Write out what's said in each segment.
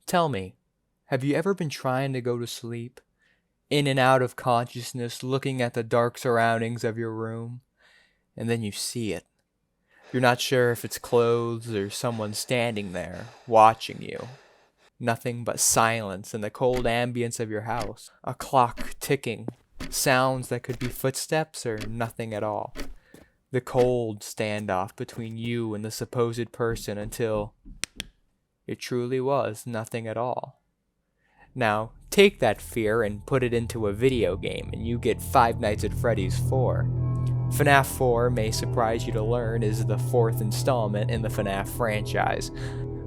Tell me, have you ever been trying to go to sleep? In and out of consciousness, looking at the dark surroundings of your room, and then you see it. You're not sure if it's clothes or someone standing there, watching you. Nothing but silence and the cold ambience of your house. A clock ticking. Sounds that could be footsteps or nothing at all. The cold standoff between you and the supposed person until it truly was nothing at all. Now, take that fear and put it into a video game and you get Five Nights at Freddy's 4. FNAF 4, may surprise you to learn, is the fourth installment in the FNAF franchise.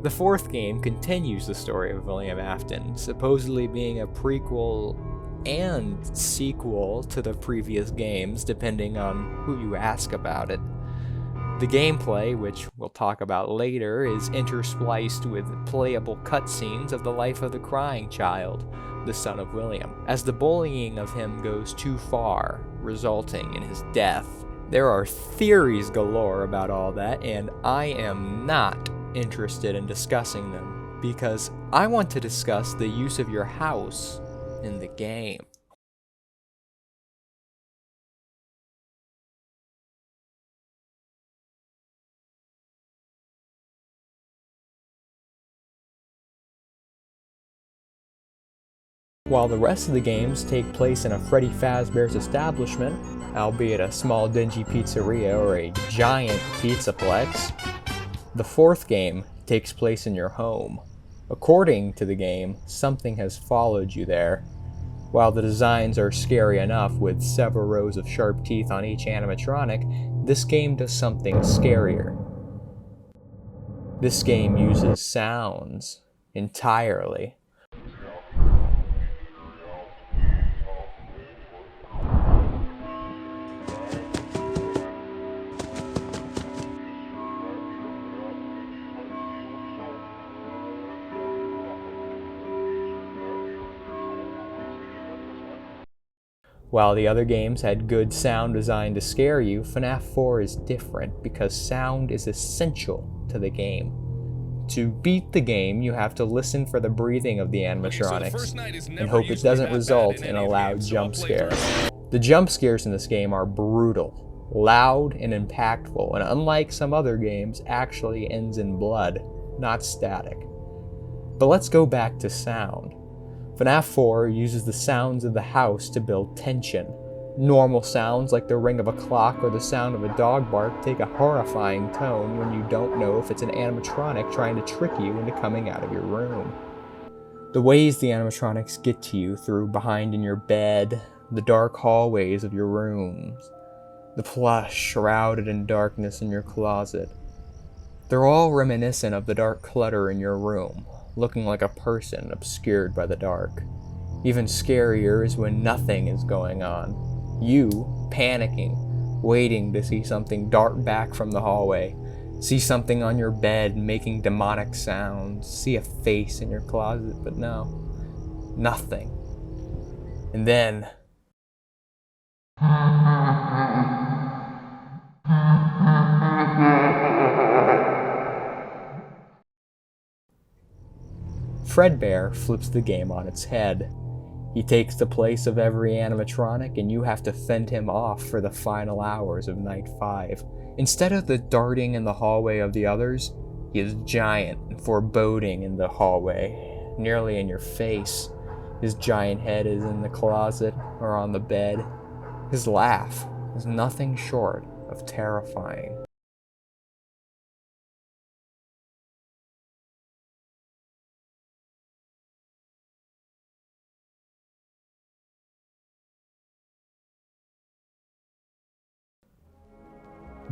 The fourth game continues the story of William Afton, supposedly being a prequel and sequel to the previous games, depending on who you ask about it. The gameplay, which we'll talk about later, is interspliced with playable cutscenes of the life of the crying child, the son of William, as the bullying of him goes too far, resulting in his death. There are theories galore about all that, and I am not interested in discussing them, because I want to discuss the use of your house in the game. While the rest of the games take place in a Freddy Fazbear's establishment, albeit a small dingy pizzeria or a giant pizzaplex, the fourth game takes place in your home. According to the game, something has followed you there. While the designs are scary enough with several rows of sharp teeth on each animatronic, this game does something scarier. This game uses sounds entirely. While the other games had good sound designed to scare you, FNAF 4 is different because sound is essential to the game. To beat the game, you have to listen for the breathing of the animatronics and hope it doesn't result in a loud jump scare. The jump scares in this game are brutal, loud, and impactful, and unlike some other games, actually ends in blood, not static. But let's go back to sound. FNAF 4 uses the sounds of the house to build tension. Normal sounds like the ring of a clock or the sound of a dog bark take a horrifying tone when you don't know if it's an animatronic trying to trick you into coming out of your room. The ways the animatronics get to you through behind in your bed, the dark hallways of your rooms, the plush shrouded in darkness in your closet. They're all reminiscent of the dark clutter in your room, looking like a person obscured by the dark. Even scarier is when nothing is going on. You, panicking, waiting to see something dart back from the hallway, see something on your bed making demonic sounds, see a face in your closet, but no, nothing. And then Fredbear flips the game on its head. He takes the place of every animatronic and you have to fend him off for the final hours of Night 5. Instead of the darting in the hallway of the others, he is giant and foreboding in the hallway, nearly in your face. His giant head is in the closet or on the bed. His laugh is nothing short of terrifying.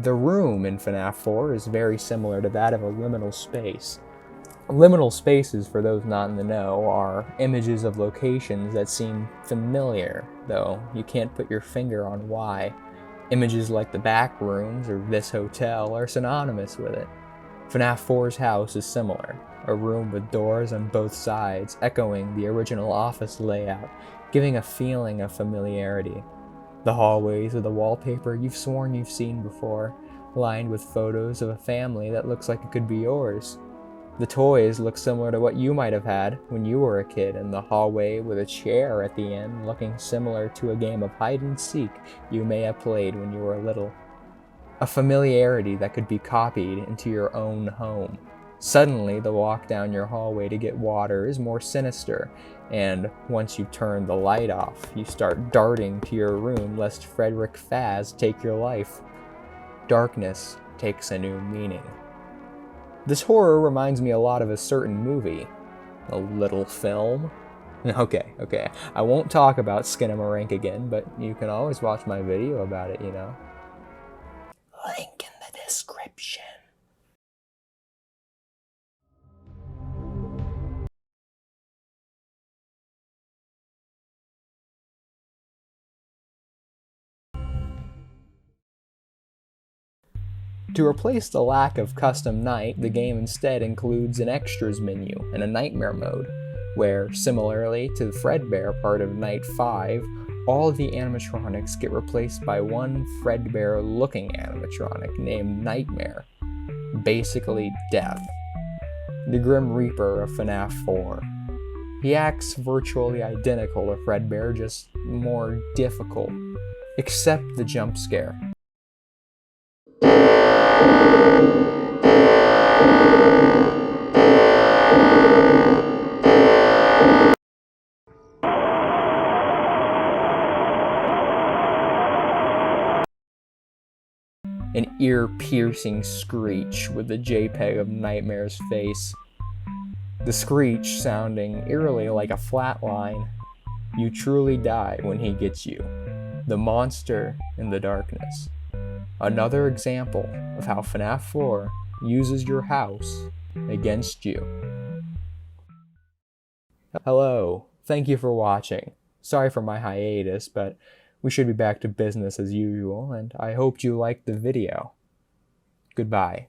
The room in FNAF 4 is very similar to that of a liminal space. Liminal spaces, for those not in the know, are images of locations that seem familiar, though you can't put your finger on why. Images like the back rooms or this hotel are synonymous with it. FNAF 4's house is similar, a room with doors on both sides, echoing the original office layout, giving a feeling of familiarity. The hallways are the wallpaper you've sworn you've seen before, lined with photos of a family that looks like it could be yours. The toys look similar to what you might have had when you were a kid in the hallway with a chair at the end looking similar to a game of hide and seek you may have played when you were little. A familiarity that could be copied into your own home. Suddenly, the walk down your hallway to get water is more sinister, and once you turn the light off, you start darting to your room lest Frederick Faz take your life. Darkness takes a new meaning. This horror reminds me a lot of a certain movie. A little film. Okay, I won't talk about Skinamarink again, but you can always watch my video about it, you know. Link in the description. To replace the lack of custom night, the game instead includes an extras menu and a nightmare mode, where, similarly to the Fredbear part of Night 5, all of the animatronics get replaced by one Fredbear-looking animatronic named Nightmare, basically Death, the Grim Reaper of FNAF 4. He acts virtually identical to Fredbear, just more difficult, except the jump scare. An ear-piercing screech with the JPEG of Nightmare's face. The screech sounding eerily like a flat line. You truly die when he gets you. The monster in the darkness. Another example of how FNAF 4 uses your house against you. Hello, thank you for watching. Sorry for my hiatus, but we should be back to business as usual, and I hoped you liked the video. Goodbye.